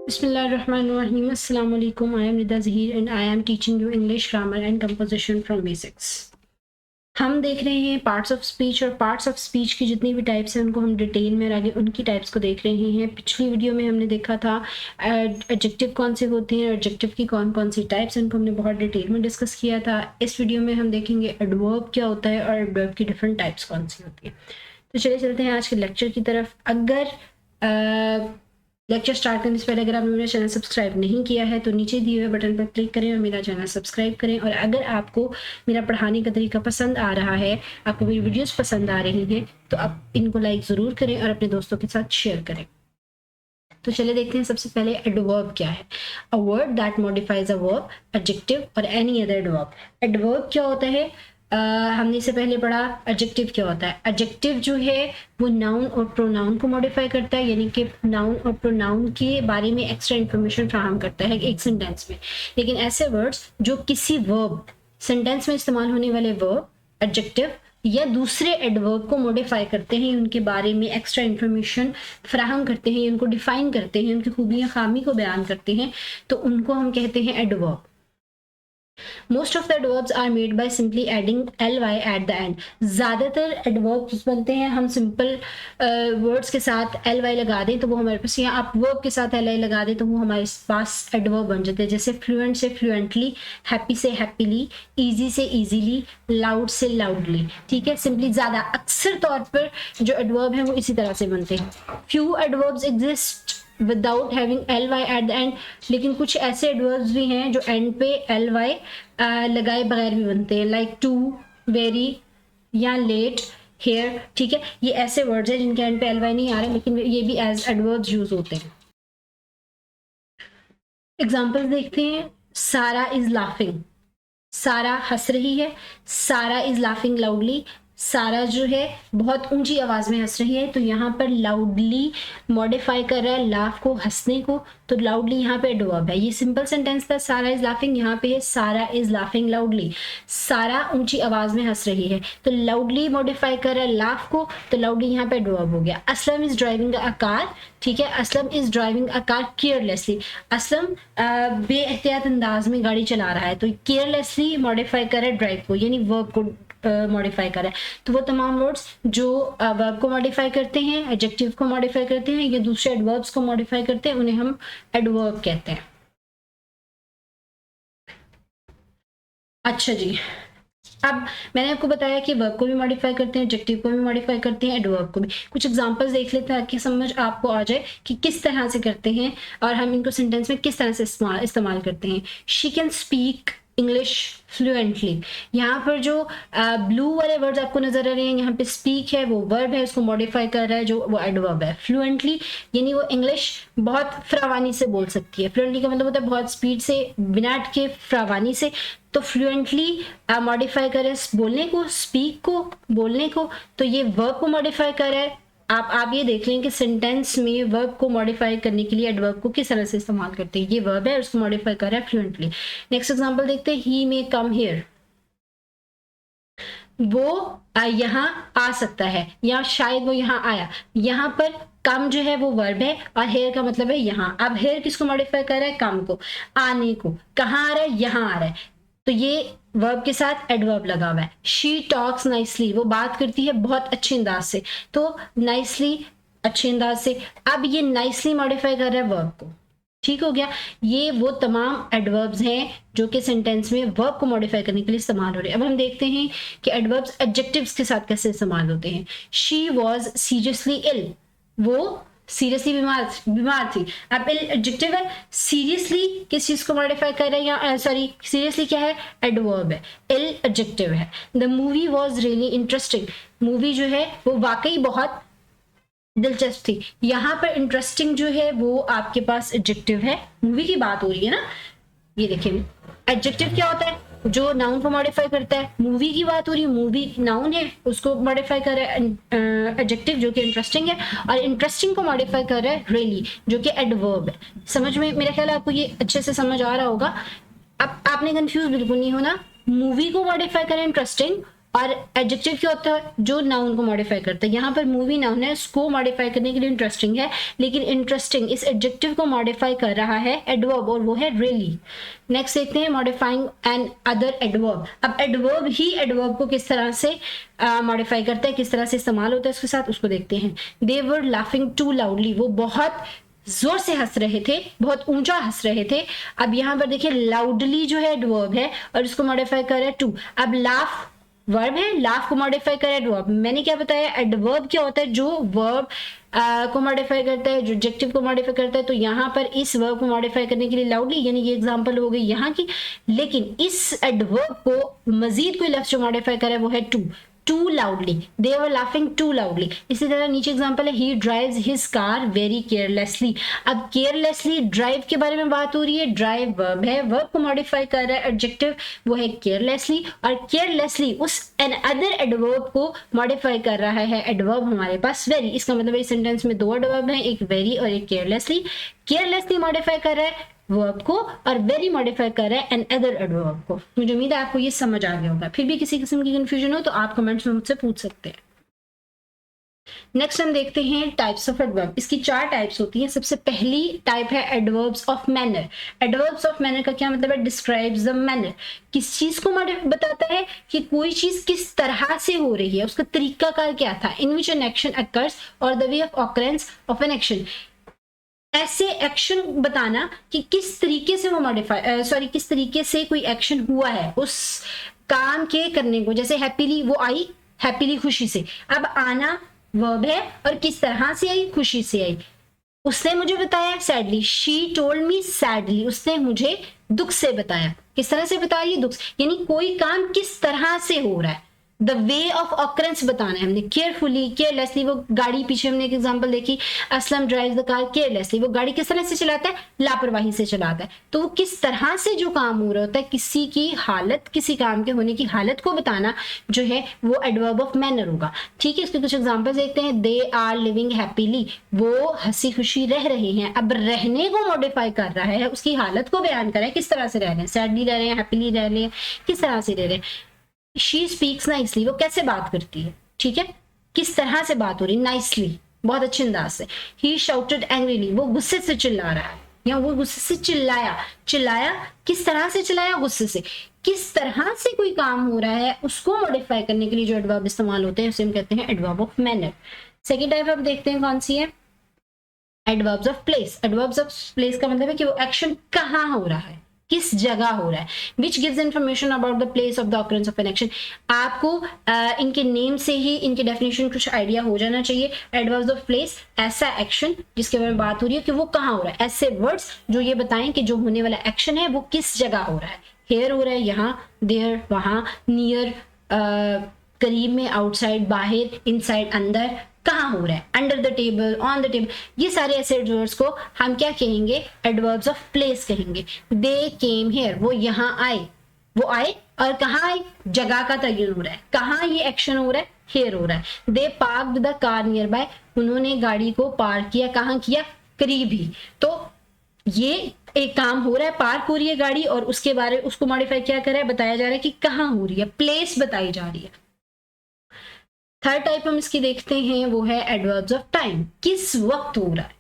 Bismillahirrahmanirrahim. Assalamu alaikum. I am Nida Zahir and I am teaching you English grammar and composition from basics. हम देख रहे हैं parts of speech और parts of speech की जितनी भी टाइप्स हैं उनको हम डिटेल में आगे उनकी टाइप्स को देख रहे हैं। पिछली वीडियो में हमने देखा था एडजेक्टिव कौन से होते हैं, एडजेक्टिव की कौन कौन सी टाइप्स हैं, उनको हमने बहुत डिटेल में डिस्कस किया था। इस वीडियो में हम देखेंगे एडवर्ब क्या होता है और एडवर्ब की डिफरेंट टाइप्स कौन सी होती है। तो चलिए चलते हैं आज के लेक्चर की तरफ। अगर लेक्चर स्टार्ट करने से पहले अगर आपने मेरा चैनल सब्सक्राइब नहीं किया है तो नीचे दिए हुए बटन पर क्लिक करें और मेरा चैनल सब्सक्राइब करें। और अगर आपको मेरा पढ़ाने का तरीका पसंद आ रहा है, आपको मेरी वीडियोस पसंद आ रही हैं, तो आप इनको लाइक ज़रूर करें और अपने दोस्तों के साथ शेयर करें। तो चले देखते हैं सबसे पहले एडवर्ब क्या है। A word that modifies a verb, adjective और एनी अदर एडवर्ब। एडवर्ब क्या होता है? हमने इससे पहले पढ़ा एडजेक्टिव क्या होता है। एडजेक्टिव जो है वो नाउन और प्रोनाउन को मॉडिफाई करता है, यानी कि नाउन और प्रोनाउन के बारे में एक्स्ट्रा इन्फॉर्मेशन फ्राहम करता है एक सेंटेंस में। लेकिन ऐसे वर्ड्स जो किसी वर्ब, सेंटेंस में इस्तेमाल होने वाले वर्ब, एडजेक्टिव या दूसरे एडवर्ब को मॉडिफाई करते हैं, उनके बारे में एक्स्ट्रा इन्फॉर्मेशन फ्राहम करते हैं, उनको डिफाइन करते हैं, उनकी खूबियाँ खामी को बयान करते हैं, तो उनको हम कहते हैं adverb. Most of the adverbs are made by simply adding ly at the end. ज़्यादातर adverbs बनते हैं हम सिंपल वर्ड्स के साथ ly लगा दें तो वो हमारे पास, या आप वर्ब के साथ ly लगा दें तो वो हमारे पास एडवर्ब बन जाते हैं। जैसे फ्लुएंट से फ्लुएंटली, हैप्पी से हैप्पीली, इजी से इजीली, लाउड से लाउडली। ठीक है, सिंपली ज़्यादा अक्सर तौर पर जो एडवर्ब हैं वो इसी तरह से बनते हैं। Few adverbs exist without having ly at the end, लेकिन कुछ ऐसे एडवर्ब्स भी हैं जो एंड पे ly लगाए बगैर भी बनते हैं, लाइक टू, वेरी या लेट, हेयर। ठीक है, ये ऐसे वर्ड्स हैं जिनके एंड पे ly नहीं आ रहे, लेकिन ये भी एज एडवर्ब्स यूज होते हैं। एग्जाम्पल देखते हैं। सारा इज लाफिंग, सारा हंस रही है। सारा इज लाफिंग लाउडली, सारा जो है बहुत ऊंची आवाज में हंस रही है, तो यहाँ पर लाउडली मॉडिफाई कर रहा है लाफ को, हंसने को, तो लाउडली यहाँ पे एडवर्ब है। ये सिंपल सेंटेंस था, सारा इज लाफिंग, यहाँ पे है सारा इज लाफिंग लाउडली। सारा ऊंची आवाज में हंस रही है तो लाउडली मॉडिफाई कर रहा है लाफ को, तो लाउडली यहाँ पे एडवर्ब हो गया। Aslam is driving a car, ठीक है, Aslam is driving a car carelessly. Aslam बेएहतियात अंदाज में गाड़ी चला रहा है, तो केयरलेसली मॉडिफाई कर रहा है ड्राइव को, यानी वर्ब को मॉडिफाई करें। तो वो तमाम वर्ड्स जो वर्ब को मॉडिफाई करते हैं, एडजेक्टिव को मॉडिफाई करते हैं या दूसरे एडवर्ब्स को मॉडिफाई करते हैं, उन्हें हम एडवर्ब कहते हैं। अच्छा जी, अब मैंने आपको बताया कि वर्ब को भी मॉडिफाई करते हैं, एडजेक्टिव को भी मॉडिफाई करते हैं, एडवर्ब को भी। कुछ एग्जांपल्स देख लेते हैं ताकि समझ आपको आ जाए कि किस तरह से करते हैं और हम इनको सेंटेंस में किस तरह से इस्तेमाल करते हैं। She can speak English fluently. यहाँ पर जो ब्लू वाले वर्ड्स आपको नजर आ रहे हैं, यहाँ पे स्पीक है वो वर्ब है, उसको मॉडिफाई कर रहा है जो वो एडवर्ब है। फ्लुएंटली यानी वो इंग्लिश बहुत फ्रावानी से बोल सकती है। फ्लुएंटली का मतलब होता है बहुत स्पीड से, बिना अटके, फ्रावानी से। तो फ्लुएंटली मॉडिफाई करे बोलने को, स्पीक को बोलने को, तो ये वर्ब को मॉडिफाई कर रहा है। आप ये देख लें कि सेंटेंस में वर्ब को मॉडिफाई करने के लिए एडवर्ब को किस तरह से इस्तेमाल करते हैं। ये वर्ब है, उसको मॉडिफाई कर रहा है फ्लुएंटली। नेक्स्ट एग्जांपल देखते हैं। ही मे कम हियर, वो यहाँ आ सकता है या शायद वो यहाँ आया। यहाँ पर कम जो है वो वर्ब है और हेयर का मतलब है यहाँ। अब हेयर किसको मॉडिफाई कर रहा है? कम को, आने को। कहाँ आ रहा है? यहाँ आ रहा है, तो ये वर्ब के साथ एडवर्ब लगा हुआ है। शी टॉक्स नाइसली, वो बात करती है बहुत अच्छे अंदाज से, तो नाइसली अच्छे अंदाज से। अब ये नाइसली मॉडिफाई कर रहा है वर्ब को, ठीक हो गया। ये वो तमाम एडवर्ब्स हैं जो कि सेंटेंस में वर्ब को मॉडिफाई करने के लिए इस्तेमाल हो रहे हैं। अब हम देखते हैं कि एडवर्ब्स एडजेक्टिव्स के साथ कैसे इस्तेमाल होते हैं। शी वॉज सीरियसली इल, वो सीरियसली बीमार थी। अब इल एडजेक्टिव है, सीरियसली किस चीज को मॉडिफाई कर रहे हैं? सॉरी, सीरियसली क्या है? एडवर्ब है, इल एडजेक्टिव है। The movie was really interesting, movie जो है वो वाकई बहुत दिलचस्प थी। यहाँ पर इंटरेस्टिंग जो है वो आपके पास एडजेक्टिव है, मूवी की बात हो रही है ना। ये देखिए, एडजेक्टिव क्या होता है? जो नाउन को मॉडिफाई करता है। मूवी की बात हो रही है, मूवी नाउन है, उसको मॉडिफाई कर रहा है एडजेक्टिव जो कि इंटरेस्टिंग है, और इंटरेस्टिंग को मॉडिफाई कर रहा है रियली जो कि एडवर्ब है। समझ में, मेरा ख्याल है आपको ये अच्छे से समझ आ रहा होगा। अब आपने कंफ्यूज बिल्कुल नहीं होना। मूवी को मॉडिफाई करें इंटरेस्टिंग और एडजेक्टिव क्या होता है, जो नाउन को मॉडिफाई करता है। यहाँ पर मूवी नाउन है, उसको मॉडिफाई करने के लिए इंटरेस्टिंग है, लेकिन इंटरेस्टिंग इस एडजेक्टिव को मॉडिफाई कर रहा है एडवर्ब, और वो है रियली। नेक्स्ट देखते हैं मॉडिफाइंग एन अदर एडवर्ब। अब एडवर्ब ही एडवर्ब को किस तरह से मॉडिफाई करता है, किस तरह से इस्तेमाल होता है उसके साथ, उसको देखते हैं। दे वर लाफिंग टू लाउडली, वो बहुत जोर से हंस रहे थे, बहुत ऊंचा हंस रहे थे। अब यहाँ पर देखिए लाउडली जो है एडवर्ब है और इसको मॉडिफाई कर रहा है टू। अब लाफ वर्ब है, लाफ को मॉडिफाई करे एडवर्ब। मैंने क्या बताया, एडवर्ब क्या होता है, जो वर्ब को मॉडिफाई करता है, जो एडजेक्टिव को मॉडिफाई करता है। तो यहाँ पर इस वर्ब को मॉडिफाई करने के लिए लाउडली, यानी ये एग्जांपल हो गई यहाँ की। लेकिन इस एडवर्ब को मजीद कोई लफ्ज जो मॉडिफाई करे वो है too, too loudly, they were laughing too loudly. इसी तरह नीचे एग्जांपल है, he drives his car very carelessly. अब केयरलेसली ड्राइव के बारे में बात हो रही है, ड्राइव वर्ब है, वर्ब को मॉडिफाई कर रहा है एडजेक्टिव, वो है केयरलेसली, और केयरलेसली उस एन अदर एडवर्ब को मॉडिफाई कर रहा है एडवर्ब हमारे पास वेरी। इसका मतलब इस सेंटेंस में दो एडवर्ब हैं, एक वेरी और एक केयरलेसली। केयरलेसली मॉडिफाई कर रहा है वर्ब को और वेरी मॉडिफाई कर रहा है एन अदर एडवर्ब को। मुझे उम्मीद है आपको ये समझ आ गया होगा। फिर भी किसी किस्म की कंफ्यूजन हो तो आप कमेंट्स में मुझसे पूछ सकते हैं। नेक्स्ट हम देखते हैं टाइप्स ऑफ एडवर्ब। इसकी 4 टाइप्स होती हैं। सबसे पहली टाइप है adverbs of manner. Adverbs of manner का क्या मतलब है, डिस्क्राइब्स द मैनर, किस चीज को बताता है कि कोई चीज किस तरह से हो रही है, उसका तरीका कार क्या था। इन विच एन एक्शन अकर्स और the way of occurrence of an action, ऐसे एक्शन बताना कि किस तरीके से वो मॉडिफाई किस तरीके से कोई एक्शन हुआ है उस काम के करने को। जैसे हैप्पीली, वो आई हैप्पीली खुशी से। अब आना वर्ब है और किस तरह से आई, खुशी से आई। उसने मुझे बताया sadly, she told me sadly, उसने मुझे दुख से बताया। किस तरह से बताया, ये दुख, यानी कोई काम किस तरह से हो रहा है। द वे ऑफ ऑकरेंस बताना है हमने, केयरफुली, केयरलेसली। वो गाड़ी, पीछे हमने एक एग्जांपल देखी, Aslam drives the car carelessly, वो गाड़ी किस तरह से चलाता है, लापरवाही से चलाता है। तो वो किस तरह से जो काम हो रहा होता है, किसी की हालत, किसी काम के होने की हालत को बताना जो है वो एडवर्ब ऑफ मैनर होगा। ठीक है, इसके कुछ एग्जाम्पल देखते हैं। दे आर लिविंग हैप्पीली, वो हंसी खुशी रह रहे हैं। अब रहने को मॉडिफाई कर रहा है, उसकी हालत को बयान कर रहा है, किस तरह से रह रहे हैं, सैडली रह रहे हैं, हैप्पीली रह रहे हैं, किस तरह से रह रहे हैं। शी स्पीक्स नाइसली, वो कैसे बात करती है, ठीक है, किस तरह से बात हो रही, नाइसली, बहुत अच्छे अंदाज से। ही शाउटेड एंग्रीली, वो गुस्से से चिल्ला रहा है, या वो गुस्से से चिल्लाया। चिल्लाया किस तरह से चिल्लाया, गुस्से से। किस तरह से कोई काम हो रहा है उसको मॉडिफाई करने के लिए जो एडवर्ब इस्तेमाल होते हैं उसे हम कहते हैं adverb of manner. Second type हम देखते हैं कौन सी है, adverbs of place. Adverbs of place का मतलब है कि वो एक्शन कहाँ हो रहा है, किस जगह हो रहा है। Which gives information about the place of the occurrence of an action. आपको इनके नेम से ही इनके डेफिनेशन कुछ आइडिया हो जाना चाहिए। एडवर्ब्स ऑफ प्लेस, ऐसा एक्शन जिसके बारे में बात हो रही है कि वो कहाँ हो रहा है। ऐसे वर्ड्स जो ये बताएं कि जो होने वाला एक्शन है वो किस जगह हो रहा है। हेयर हो रहा है यहाँ, देयर वहाँ, नियर करीब में, आउटसाइड बाहर, इनसाइड अंदर, कहाँ हो रहा है, under the table, on the table. ये सारे ऐसे एडवर्ब्स को हम क्या कहेंगे, एडवर्ब्स ऑफ प्लेस कहेंगे। दे केम हियर, वो यहाँ आए, वो आए और कहाँ आए, जगह का तयन हो रहा है, कहाँ ये एक्शन हो रहा है, हियर हो रहा है। They parked the car nearby, उन्होंने गाड़ी को पार्क किया, कहाँ किया, करीब ही। तो ये एक काम हो रहा है, पार्क हो रही है गाड़ी, और उसके बारे उसको मॉडिफाई क्या कर रहा है, बताया जा रहा है कि कहाँ हो रही है, प्लेस बताई जा रही है। थर्ड टाइप हम इसकी देखते हैं, वो है एडवर्ब्स ऑफ टाइम, किस वक्त हो रहा है,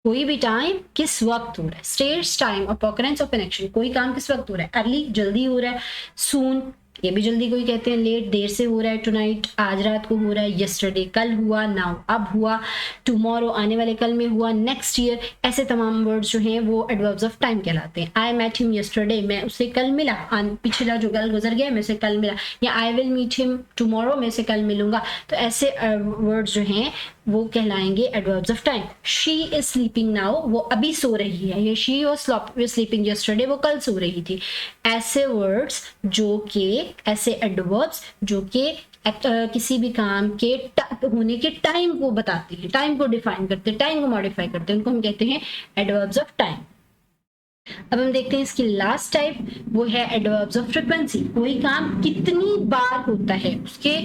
कोई भी टाइम किस वक्त हो रहा है। States time of occurrence of an action, कोई काम किस वक्त हो रहा है, अर्ली जल्दी हो रहा है, सून ये भी जल्दी कोई कहते हैं, लेट देर से हो रहा है, टुनाइट आज रात को हो रहा है, यस्टरडे कल हुआ, नाउ अब हुआ, टुमारो आने वाले कल में हुआ, नेक्स्ट ईयर। ऐसे तमाम वर्ड्स जो हैं वो एडवर्ब्स ऑफ टाइम कहलाते हैं। आई मेट हिम यस्टरडे, मैं उससे कल मिला, पिछला जो कल गुजर गया मैं उसे कल मिला, या I will meet him tomorrow, मैं उसे कल मिलूंगा। तो ऐसे वर्ड्स जो हैं वो कहलाएंगे adverbs of time. She is sleeping now, वो अभी सो रही है, ये शी वाज स्लीपिंग यस्टरडे, वो कल सो रही थी। ऐसे वर्ड्स जो कि ऐसे एडवर्ब्स जो कि किसी भी काम के होने के टाइम को बताते हैं, टाइम को डिफाइन करते हैं, टाइम को मॉडिफाई करते हैं, उनको हम कहते हैं एडवर्ब्स ऑफ टाइम। अब हम देखते हैं इसकी लास्ट टाइप, वो है एडवर्ब्स ऑफ फ्रीक्वेंसी। कोई काम कितनी बार होता है, उसके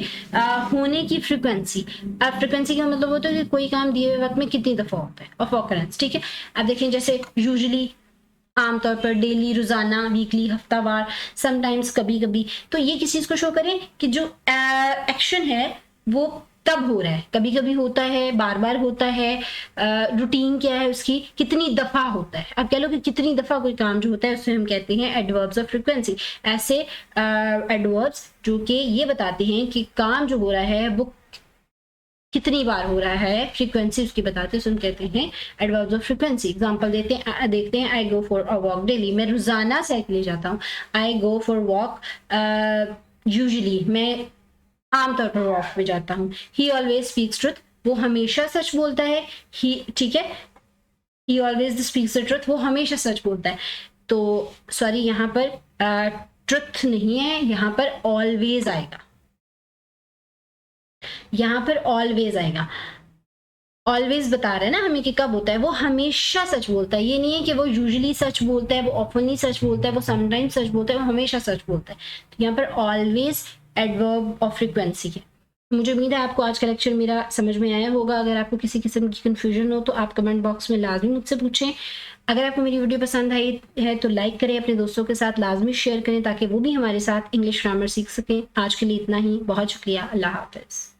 होने की फ्रीक्वेंसी। अब फ्रीक्वेंसी का मतलब होता है कि कोई काम दिए हुए वक्त में कितनी दफा होता है, ऑफ ऑकरेंस। ठीक है, अब देखें जैसे यूजुअली, आमतौर पर डेली, रोजाना, वीकली, हफ्तावार, समटाइम्स, कभी कभी। तो ये किस चीज को शो करें कि जो एक्शन है वो तब हो रहा है, कभी कभी होता है, बार बार होता है, रूटीन क्या है उसकी, कितनी दफा होता है। अब कह लो कि कितनी दफा कोई काम जो होता है उसे हम कहते हैं एडवर्ब्स ऑफ फ्रीक्वेंसी। ऐसे एडवर्ब्स जो कि ये बताते हैं कि काम जो हो रहा है वो कितनी बार हो रहा है, फ्रीक्वेंसी उसकी बताते हैं, हम कहते हैं एडवर्ब्स ऑफ फ्रीक्वेंसी। एग्जांपल देखते हैं, I go for a walk daily, मैं रोजाना सैर के लिए जाता हूँ। I go for walk usually, मैं आमतौर पर वॉक पे जाता हूँ। ही ऑलवेज स्पीक्स ट्रुथ, वो हमेशा सच बोलता है। ही, ठीक है, ही ऑलवेज स्पीक्स द ट्रुथ, वो हमेशा सच बोलता है। तो सॉरी, यहाँ पर ट्रुथ नहीं है, यहाँ पर ऑलवेज आएगा, यहाँ पर ऑलवेज आएगा। ऑलवेज बता रहा है ना हमें कि कब होता है, वो हमेशा सच बोलता है। ये नहीं है कि वो यूजुअली सच बोलता है, वो ऑफनली सच बोलता है, वो समटाइम्स सच बोलता है, वो हमेशा सच बोलता है। तो यहाँ पर ऑलवेज एडवर्ब ऑफ फ्रीक्वेंसी है। मुझे उम्मीद है आपको आज का लेक्चर मेरा समझ में आया होगा। अगर आपको किसी किस्म की कंफ्यूजन हो तो आप कमेंट बॉक्स में लाजमी मुझसे पूछें। अगर आपको मेरी वीडियो पसंद आई है तो लाइक करें, अपने दोस्तों के साथ लाजमी शेयर करें ताकि वो भी हमारे साथ इंग्लिश ग्रामर सीख सकें। आज के लिए इतना ही, बहुत शुक्रिया, अल्लाह हाफिज़।